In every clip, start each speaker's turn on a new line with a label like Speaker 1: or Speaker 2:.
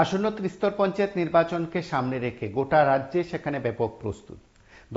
Speaker 1: আসন্ন ত্রিস্তর পঞ্চায়েত নির্বাচনকে সামনে রেখে গোটা রাজ্যে সেখানে ব্যাপক প্রস্তুত।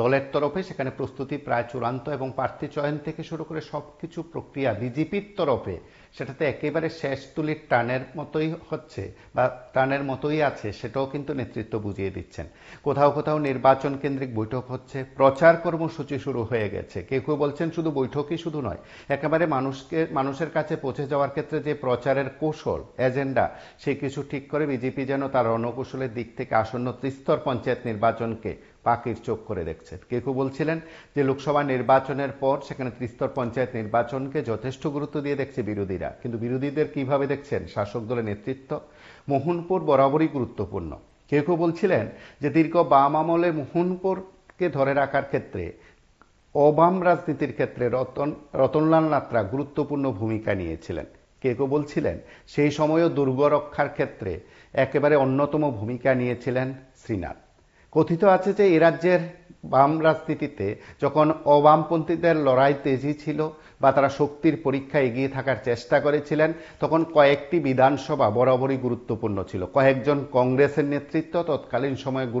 Speaker 1: দলের তরফে সেখানে প্রস্তুতি প্রায় চূড়ান্ত এবং প্রার্থী চয়ন থেকে শুরু করে সবকিছু প্রক্রিয়া বিজেপির তরফে সেটাতে একেবারে শেষ তুলির টানের মতোই হচ্ছে বা টানের মতোই আছে, সেটাও কিন্তু নেতৃত্ব বুঝিয়ে দিচ্ছেন। কোথাও কোথাও নির্বাচন কেন্দ্রিক বৈঠক হচ্ছে, প্রচার কর্মসূচি শুরু হয়ে গেছে। কেউ কেউ বলছেন শুধু বৈঠকই শুধু নয়, একেবারে মানুষের কাছে পৌঁছে যাওয়ার ক্ষেত্রে যে প্রচারের কৌশল এজেন্ডা সেই কিছু ঠিক করে বিজেপি যেন তার রণকৌশলের দিক থেকে আসন্ন ত্রিস্তর পঞ্চায়েত নির্বাচনকে পাখির চোখ করে দেখছে। কেউ কেউ বলছিলেন যে লোকসভা নির্বাচনের পর সেখানে ত্রিস্তর পঞ্চায়েত নির্বাচনকে যথেষ্ট গুরুত্ব দিয়ে দেখছে বিরোধীরা, কিন্তু বিরোধীদের কিভাবে দেখছেন শাসক দলের নেতৃত্ব? মোহনপুর বরাবরই গুরুত্বপূর্ণ। কেউ কেউ বলছিলেন যে দীর্ঘ বাম আমলে মোহনপুরকে ধরে রাখার ক্ষেত্রে অবাম রাজনীতির ক্ষেত্রে রতনলাল নাত্রা গুরুত্বপূর্ণ ভূমিকা নিয়েছিলেন। কেউ কেউ বলছিলেন সেই সময়ও দুর্গ রক্ষার ক্ষেত্রে একেবারে অন্যতম ভূমিকা নিয়েছিলেন শ্রীনাথ। কথিত আছে যে এ রাজ্যের বাম রাজনীতিতে যখন অবামপন্থীদের লড়াই তেজি ছিল বা তারা শক্তির পরীক্ষায় এগিয়ে থাকার চেষ্টা করেছিলেন, তখন কয়েকটি বিধানসভা বরাবরই গুরুত্বপূর্ণ ছিল। কয়েকজন কংগ্রেসের নেতৃত্ব তৎকালীন সময়ে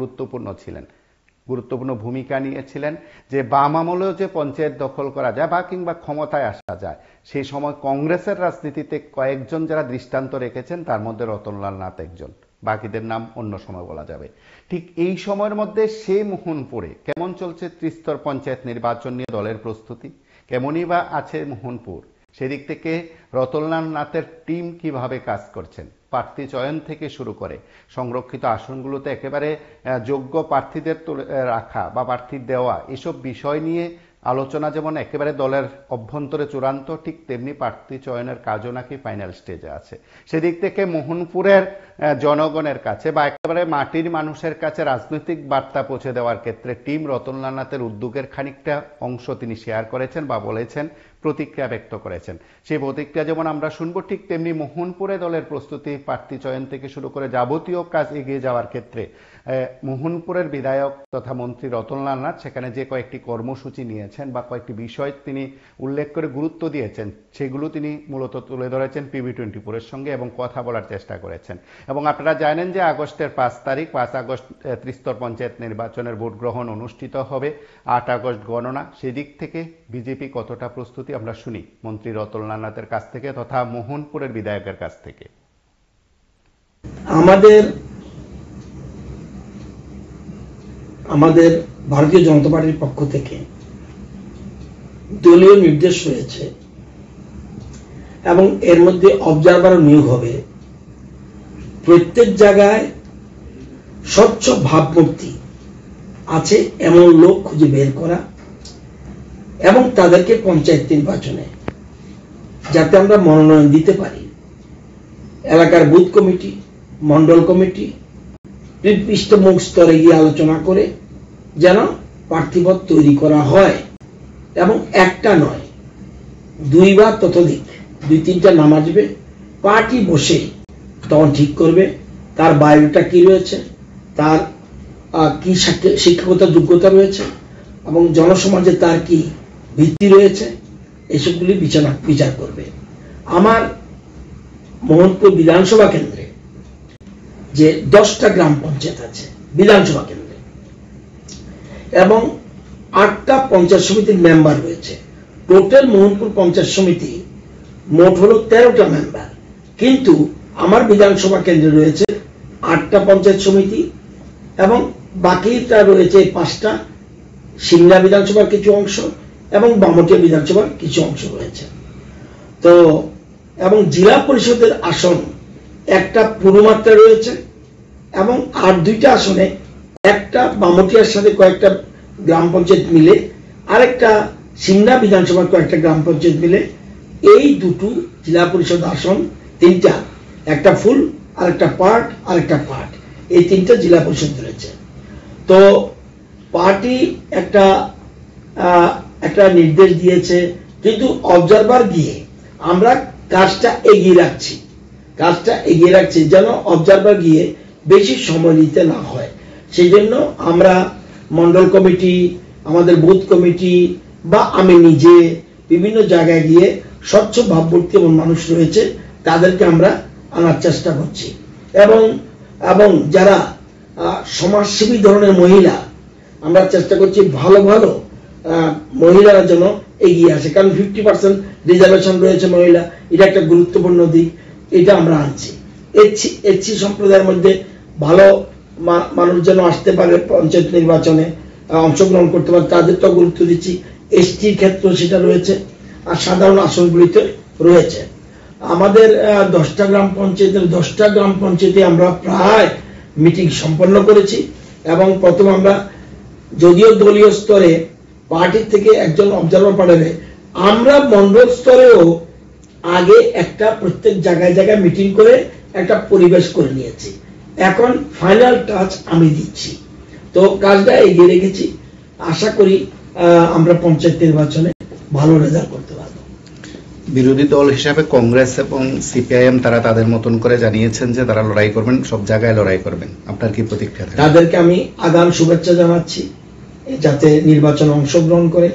Speaker 1: গুরুত্বপূর্ণ ভূমিকা নিয়েছিলেন যে বাম আমলেও যে পঞ্চায়েত দখল করা যায় বা কিংবা ক্ষমতায় আসা যায়। সেই সময় কংগ্রেসের রাজনীতিতে কয়েকজন যারা দৃষ্টান্ত রেখেছেন তার মধ্যে রতনলাল নাথ একজন, বাকিদের নাম অন্য সময় বলা যাবে। ঠিক এই সময়ের মধ্যে সে মোহনপুরে কেমন চলছে ত্রিস্তর পঞ্চায়েত নির্বাচন নিয়ে দলের প্রস্তুতি, কেমনই বা আছে মোহনপুর, সেদিক থেকে রতনলাল নাথের টিম কিভাবে কাজ করছেন, প্রার্থী চয়ন থেকে শুরু করে সংরক্ষিত আসনগুলোতে একেবারে যোগ্য প্রার্থীদের রাখা বা প্রার্থী দেওয়া, এসব বিষয় নিয়ে আলোচনা যেমন একেবারে দলের অভ্যন্তরে চূড়ান্ত, ঠিক তেমনি প্রার্থী চয়নের কাজও নাকি ফাইনাল স্টেজে আছে। সেদিক থেকে মোহনপুরের জনগণের কাছে বা একেবারে মাটির মানুষের কাছে রাজনৈতিক বার্তা পৌঁছে দেওয়ার ক্ষেত্রে টিম রতনলাল নাথের উদ্যোগের খানিকটা অংশ তিনি শেয়ার করেছেন বা বলেছেন, প্রতিক্রিয়া ব্যক্ত করেছেন। সেই প্রতিক্রিয়া যেমন আমরা শুনবো, ঠিক তেমনি মোহনপুরে দলের প্রস্তুতি প্রার্থী চয়ন থেকে শুরু করে যাবতীয় কাজ এগিয়ে যাওয়ার ক্ষেত্রে মোহনপুরের বিধায়ক তথা মন্ত্রী রতনলাল নাথ সেখানে যে কয়েকটি কর্মসূচি নিয়েছেন বা কয়েকটি বিষয় তিনি উল্লেখ করে গুরুত্ব দিয়েছেন, সেগুলো তিনি মূলত তুলে ধরেছেন PV24-এর সঙ্গে এবং কথা বলার চেষ্টা করেছেন। এবং আপনারা জানেন যে আগস্টের 5 আগস্ট ত্রিস্তর পঞ্চায়েত নির্বাচনের ভোট গ্রহণ অনুষ্ঠিত হবে, 8 আগস্ট গণনা। সেদিক থেকে বিজেপি কতটা প্রস্তুতি আমরা শুনি মন্ত্রী রতনলাল নাথের কাছ থেকে তথা মোহনপুরের বিধায়কের কাছ থেকে।
Speaker 2: আমাদের ভারতীয় জনতা পার্টির পক্ষ থেকে দলীয় নির্দেশ রয়েছে এবং এর মধ্যে অবজারভার নিয়োগ হবে। প্রত্যেক জায়গায় স্বচ্ছ ভাবমূর্তি আছে এমন লোক খুঁজে বের করা এবং তাদেরকে পঞ্চায়েত নির্বাচনে যাতে আমরা মনোনয়ন দিতে পারি, এলাকার বুথ কমিটি, মন্ডল কমিটি পৃষ্ঠমুখ স্তরে গিয়ে আলোচনা করে যেন প্রার্থীপদ তৈরি করা হয় এবং একটা নয়, 2 বা ততোধিক 2-3টা নাম আসবে। পার্টি বসে তখন ঠিক করবে তার বায়োডাটা কি রয়েছে, তার কি শিক্ষাগত যোগ্যতা রয়েছে এবং জনসমাজে তার কি ভিত্তি রয়েছে, এসবগুলি বিচার করবে। আমার মোহনপুর বিধানসভা কেন্দ্রে যে 10টা গ্রাম পঞ্চায়েত আছে বিধানসভা কেন্দ্রে এবং 8টা পঞ্চায়েত সমিতির মেম্বার রয়েছে। টোটাল মোহনপুর পঞ্চায়েত সমিতি মোট হলো 13টা মেম্বার, কিন্তু আমার বিধানসভা কেন্দ্রে রয়েছে 8টা পঞ্চায়েত সমিতি এবং বাকিটা রয়েছে 5টা সিংড়া বিধানসভার কিছু অংশ এবং বামটিয়া বিধানসভার কিছু অংশ রয়েছে। তো এবং জেলা পরিষদের আসন একটা পূর্বমাত্রা রয়েছে এবং আর 2টা আসনে, একটা বামটিয়ার সাথে কয়েকটা গ্রাম পঞ্চায়েত মিলে আরেকটা সিংড়া বিধানসভার কয়েকটা গ্রাম পঞ্চায়েত মিলে এই দুটো জেলা পরিষদ আসন, 3টা, একটা ফুল আর একটা পার্ট আর একটা পার্ট, এই 3টা জেলা পরিষদ রয়েছে। তো পার্টি একটা নির্দেশ দিয়েছে, কিন্তু অবজারভার গিয়ে আমরা কাজটা এগিয়ে রাখছি যেন অবজারভার গিয়ে বেশি সময় নিতে না হয়। সেই জন্য আমরা মন্ডল কমিটি, আমাদের বুথ কমিটি বা আমি নিজে বিভিন্ন জায়গায় গিয়ে স্বচ্ছ ভাবমূর্তি এবং মানুষ রয়েছে তাদেরকে আমরা আনার চেষ্টা করছি এবং এবং যারা সমাজসেবী ধরনের মহিলা, আমরা চেষ্টা করছি ভালো ভালো মহিলারা যেন এগিয়ে আসে, কারণ 50% রিজার্ভেশন রয়েছে মহিলা, এটা একটা গুরুত্বপূর্ণ দিক, এটা আমরা আনছি। এসসি সম্প্রদায়ের মধ্যে ভালো মানুষ যেন আসতে পারে, পঞ্চায়েত নির্বাচনে অংশগ্রহণ করতে পারে, তাদেরকে গুরুত্ব দিচ্ছি। এসটির ক্ষেত্রে সেটা রয়েছে, আর সাধারণ আসনগুলিতে রয়েছে। আমাদের 10টা গ্রাম পঞ্চায়েতে আমরা প্রায় মিটিং সম্পন্ন করেছি, এবং প্রথম আমরা যদিও দলীয় স্তরে পার্টির থেকে একজন অবজারভার পাঠাবে, আমরা মন্ডল স্তরেও আগে একটা প্রত্যেক জায়গায় জায়গায় মিটিং করে একটা পরিবেশ করে নিয়েছি। এখন ফাইনাল টাচ আমি দিচ্ছি, তো কাজটা এগিয়ে রেখেছি। আশা করি আমরা পঞ্চায়েত নির্বাচনে ভালো রেজাল্ট করতে পারবো।
Speaker 1: বিরোধী দল হিসাবে কংগ্রেস এবং সিপিআইএম তারা তাদের মতন করে জানিয়েছেন যে তারা লড়াই করবেন, সব জায়গায় লড়াই করবেন। আপনার কি প্রতিক্রিয়া?
Speaker 2: তাদেরকে আমি আগাম শুভেচ্ছা জানাচ্ছি, যাতে নির্বাচনে অংশগ্রহণ করে।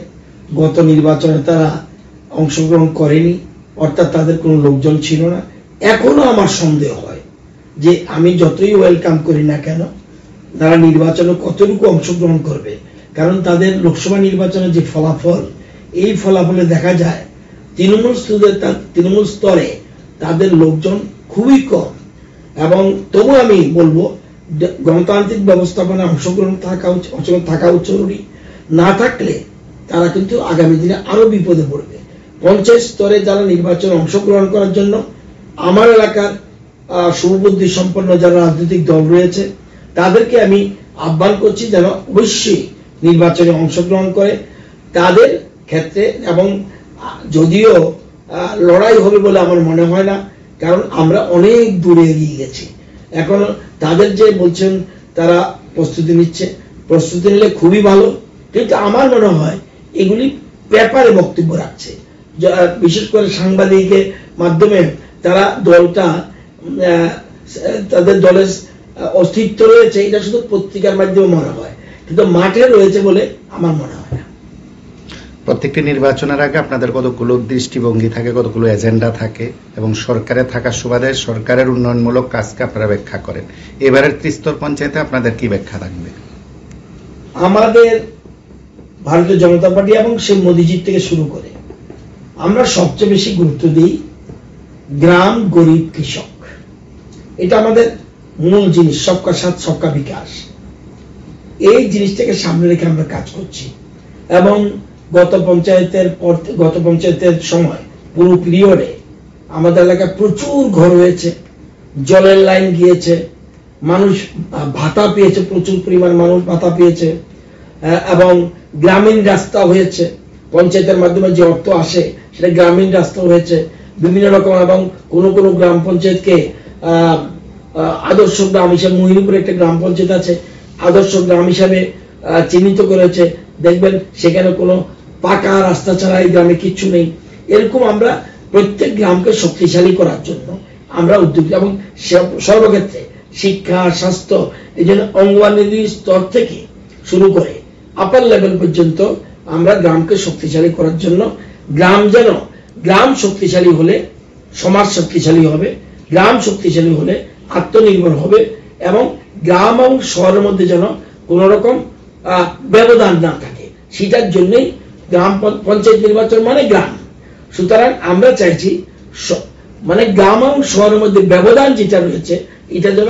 Speaker 2: গত নির্বাচনে তারা অংশগ্রহণ করেনি, অর্থাৎ তাদের কোনো লোকজন ছিল না। এখনো আমার সন্দেহ হয় যে আমি যতই ওয়েলকাম করি না কেন, তারা নির্বাচনে কতটুকু অংশগ্রহণ করবে, কারণ তাদের লোকসভা নির্বাচনের যে ফলাফল, এই ফলাফলে দেখা যায় তৃণমূল স্তরে তাদের লোকজন খুবই কম। এবং তবু আমি বলবো গণতান্ত্রিক ব্যবস্থাপনায় অংশগ্রহণ থাকা জরুরি, না থাকলে তারা কিন্তু আগামী দিনে আরো বিপদে পড়বে। পঞ্চায়েত স্তরে যারা নির্বাচনে অংশগ্রহণ করার জন্য আমার এলাকার সুবুদ্ধি সম্পন্ন যারা রাজনৈতিক দল রয়েছে, তাদেরকে আমি আহ্বান করছি যেন অবশ্যই নির্বাচনে অংশগ্রহণ করে তাদের ক্ষেত্রে। এবং যদিও লড়াই হবে বলে আমার মনে হয় না, কারণ আমরা অনেক দূরে এগিয়ে গেছি। এখন তাদের যে বলছেন তারা প্রস্তুতি নিচ্ছে, প্রস্তুতি নিলে খুবই ভালো, কিন্তু আমার মনে হয় এগুলি পেপারে বক্তব্য রাখছে, বিশেষ করে সাংবাদিকের মাধ্যমে তারা দলটা তাদের দলের অস্তিত্ব রয়েছে এটা শুধু পত্রিকার মাধ্যমে মনে হয়, কিন্তু মাঠে রয়েছে বলে আমার মনে হয় না।
Speaker 1: প্রত্যেকটি নির্বাচনের আগে আপনাদের কতগুলো দৃষ্টিভঙ্গি থাকে, কতগুলো এজেন্ডা থাকে, এবং সরকারে থাকার সুবাদে সরকারের উন্নয়নমূলক কাজকে আপনারা ব্যাখ্যা করেন। এবারের ত্রিস্তর পঞ্চায়েতে আপনাদের কি ব্যাখ্যা থাকবে?
Speaker 2: আমাদের ভারতীয় জনতা পার্টি এবং সেই মোদিজির থেকে শুরু করে আমরা সবচেয়ে বেশি গুরুত্ব দিই গ্রাম, গরিব, কৃষক। এটা আমাদের মূল জিনিস, সবকা সাথ সবকা বিকাশ। এই জিনিসটাকে সামনে রেখে আমরা কাজ করছি। এবং গত পঞ্চায়েতের সময় পুরো পিরিয়ডে আমাদের এলাকায় প্রচুর ঘর হয়েছে, জলের লাইন গিয়েছে, মানুষ ভাতা পেয়েছে, প্রচুর পরিমাণ মানুষ ভাতা পেয়েছে, এবং গ্রামীণ রাস্তা হয়েছে। পঞ্চায়েতের মাধ্যমে যে অর্থ আসে সেটা গ্রামীণ রাস্তা হয়েছে বিভিন্ন রকম। এবং কোনো গ্রাম পঞ্চায়েতকে আদর্শ গ্রাম হিসেবে, মহিনীপুরে একটা গ্রাম পঞ্চায়েত আছে, আদর্শ গ্রাম হিসাবে চিহ্নিত করেছে। দেখবেন সেখানে কোনো পাকা রাস্তা ছাড়া এই গ্রামে কিচ্ছু নেই। এরকম আমরা প্রত্যেক গ্রামকে শক্তিশালী করার জন্য আমরা উদ্যোগী, এবং সর্বক্ষেত্রে শিক্ষা, স্বাস্থ্য, এই জন্য অঙ্গনওয়াড়ি স্তর থেকে শুরু করে আপার লেভেল পর্যন্ত আমরা গ্রামকে শক্তিশালী করার জন্য, গ্রাম শক্তিশালী হলে সমাজ শক্তিশালী হবে, গ্রাম শক্তিশালী হলে আত্মনির্ভর হবে, এবং গ্রাম এবং শহরের মধ্যে যেন কোন রকম ব্যবধান না থাকে, সেটার জন্যই গ্রাম পঞ্চায়েত নির্বাচন মানে গ্রাম। সুতরাং আমরা চাইছি মানে গ্রাম এবং শহরের মধ্যে ব্যবধান যেটা রয়েছে এটা যেন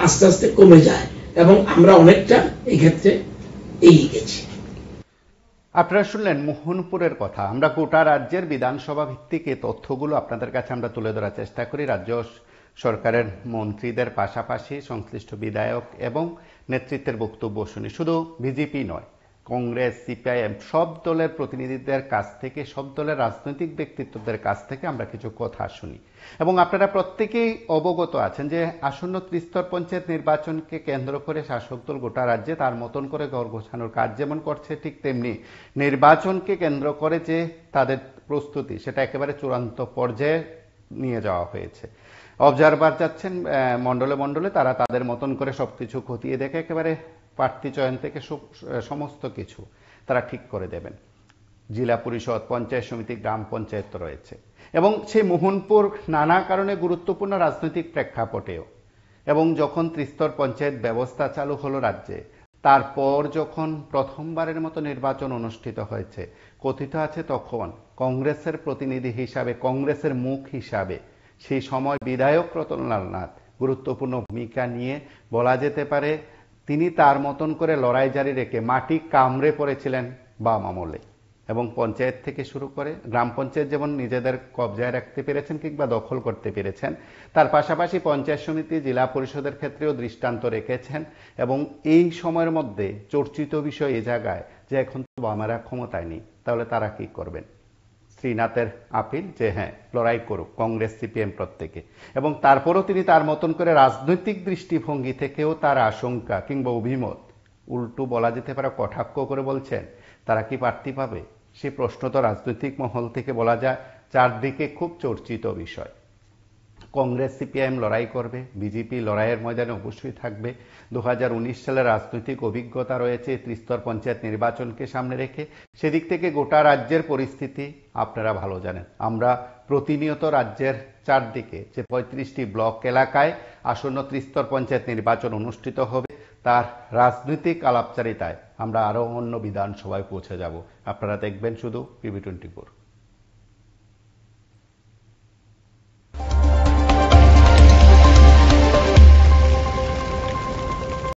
Speaker 2: আস্তে আস্তে কমে যায়, এবং আমরা অনেকটা এই ক্ষেত্রে এগিয়ে গেছি।
Speaker 1: আপনারা শুনলেন মোহনপুরের কথা। আমরা গোটা রাজ্যের বিধানসভা ভিত্তিক এই তথ্যগুলো আপনাদের কাছে আমরা তুলে ধরার চেষ্টা করি। রাজ্য সরকারের মন্ত্রীদের পাশাপাশি সংশ্লিষ্ট বিধায়ক এবং নেতৃত্বের বক্তব্য শুনি। শুধু বিজেপি নয়, কংগ্রেস, সিপিআইএম সব দলের প্রতিনিধিদের কাছ থেকে, সব দলের রাজনৈতিক ব্যক্তিত্বদের কাছ থেকে আমরা কিছু কথা শুনি। এবং আপনারা প্রত্যেকেই অবগত আছেন যে আসন্ন ত্রিস্তর পঞ্চায়েত নির্বাচনকে কেন্দ্র করে শাসক দল গোটা রাজ্যে তার মতন করে ঘর গোছানোর কাজ যেমন করছে, ঠিক তেমনি নির্বাচনকে কেন্দ্র করে যে তাদের প্রস্তুতি সেটা একেবারে চূড়ান্ত পর্যায়ে নিয়ে যাওয়া হয়েছে। অবজারভার যাচ্ছেন মন্ডলে মন্ডলে, তারা তাদের মতন করে সবকিছু খতিয়ে দেখে একেবারে প্রার্থী চয়ন থেকে সমস্ত কিছু তারা ঠিক করে দেবেন। জেলা পরিষদ, পঞ্চায়েত সমিতি, গ্রাম পঞ্চায়েত রয়েছে, এবং সেই মোহনপুর নানা কারণে গুরুত্বপূর্ণ রাজনৈতিক প্রেক্ষাপটেও এবং যখন ত্রিস্তর পঞ্চায়েত ব্যবস্থা চালু হলো রাজ্যে, তারপর যখন প্রথমবারের মতো নির্বাচন অনুষ্ঠিত হয়েছে, কথিত আছে তখন কংগ্রেসের প্রতিনিধি হিসাবে, কংগ্রেসের মুখ হিসাবে সেই সময় বিধায়ক রতনলাল নাথ গুরুত্বপূর্ণ ভূমিকা নিয়ে বলা যেতে পারে তিনি তার মতন করে লড়াই জারি রেখে মাটি কামড়ে পড়েছিলেন বাম আমলে, এবং পঞ্চায়েত থেকে শুরু করে গ্রাম পঞ্চায়েত যেমন নিজেদের কবজায় রাখতে পেরেছেন কিংবা দখল করতে পেরেছেন, তার পাশাপাশি পঞ্চায়েত সমিতি, জেলা পরিষদের ক্ষেত্রেও দৃষ্টান্ত রেখেছেন। এবং এই সময়ের মধ্যে চর্চিত বিষয় এ জায়গায় যে এখন তো বামেরা ক্ষমতায় নেই, তাহলে তারা কি করবেন? শ্রীনাথের আপিল যে হ্যাঁ লড়াই করুক কংগ্রেস, সিপিএম প্রত্যেকে, এবং তারপরও তিনি তার মতন করে রাজনৈতিক দৃষ্টিভঙ্গি থেকেও তার আশঙ্কা কিংবা অভিমত উল্টো বলা যেতে পারে কটাক্ষ করে বলছেন তারা কি প্রার্থী পাবে। সে প্রশ্ন তো রাজনৈতিক মহল থেকে বলা যায় চারদিকে খুব চর্চিত বিষয়। কংগ্রেস সিপিআইএম লড়াই করবে, বিজেপি লড়াইয়ের ময়দানে অবশ্যই থাকবে। 2019 সালের রাজনৈতিক অভিজ্ঞতা রয়েছে ত্রিস্তর পঞ্চায়েত নির্বাচনকে সামনে রেখে। সেদিক থেকে গোটা রাজ্যের পরিস্থিতি আপনারা ভালো জানেন। আমরা প্রতিনিয়ত রাজ্যের চারদিকে যে 35টি ব্লক এলাকায় আসন্ন ত্রিস্তর পঞ্চায়েত নির্বাচন অনুষ্ঠিত হবে, তার রাজনৈতিক আলাপচারিতায় আমরা আরো অন্য বিধানসভায় পৌঁছে যাব। আপনারা দেখবেন শুধু PB24।